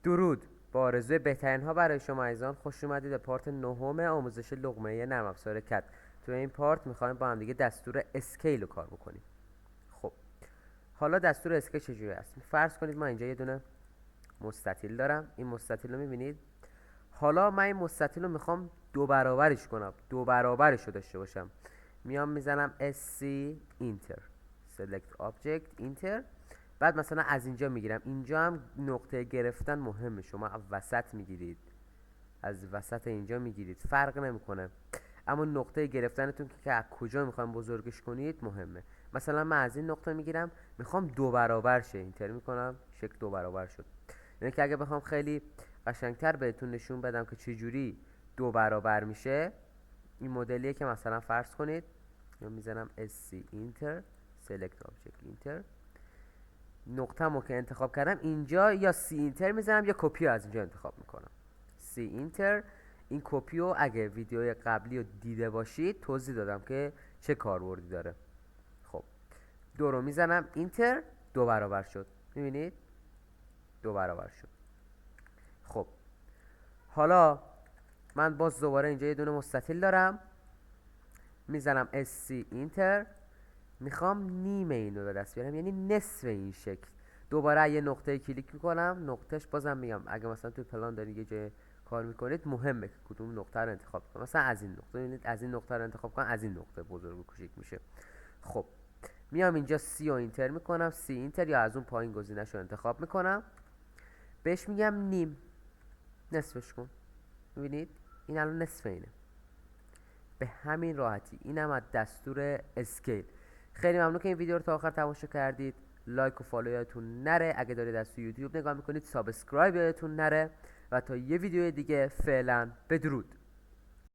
درود، با آرزوی بهترین ها برای شما عزیزان. خوش اومدید به پارت نهم آموزش لقمه نرم افزار کد. تو این پارت میخوایم با هم دیگه دستور اسکیل رو کار بکنیم. خب حالا دستور اسکیل چجوری است؟ فرض کنید ما اینجا یه دونه مستطیل دارم. این مستطیل رو میبینید. حالا من این مستطیل رو میخوام دو برابرش کنم، دو برابرش رو داشته باشم. میام میزنم SC Enter Select Object Enter. بعد مثلا از اینجا میگیرم. اینجا هم نقطه گرفتن مهمه، شما وسط میگیرید، از وسط اینجا میگیرید، فرق نمیکنه، اما نقطه گرفتنتون که از کجا میخوایم بزرگش کنید مهمه. مثلا من از این نقطه میگیرم، میخوام دو برابر شه، اینتر میکنم، شکل دو برابر شد. یعنی که اگه بخوام خیلی قشنگتر بهتون نشون بدم که چجوری دو برابر میشه، این مدلیه که مثلا فرض کنید یا میزنم SC Enter Select Object Enter. نقطه‌مو که انتخاب کردم اینجا، یا سی اینتر میزنم یا کپی از اینجا انتخاب میکنم. سی اینتر. این کپی رو اگه ویدیوی قبلی رو دیده باشید توضیح دادم که چه کاربردی داره. خب دو رو میزنم اینتر، دو برابر شد. میبینید دو برابر شد. خب حالا من باز دوباره اینجا یه دونه مستطیل دارم، میزنم SC اینتر. میخوام نیمه اینو به دست بیارم، یعنی نصف این شکل. دوباره یه نقطه کلیک میکنم، نقطهش بازم میگم اگه مثلا توی پلان دارید یه جای کار میکنید مهمه که کدوم نقطه رو انتخاب کنید. مثلا از این نقطه، ببینید از این نقطه رو انتخاب کنم، از این نقطه بزرگ و کوچیک میشه. خب میام اینجا سی رو اینتر میکنم، سی اینتر، یا از اون پایین گزینش رو انتخاب میکنم، بهش میگم نیم، نصفش کن. میبینید این الان نصف اینه. به همین راحتی. اینم از دستور اسکیل. خیلی ممنون که این ویدیو رو تا آخر تماشا کردید. لایک و فالو یادتون نره. اگه دارید از تو یوتیوب نگاه میکنید سابسکرایب یادتون نره. و تا یه ویدیو دیگه، فعلا بدرود.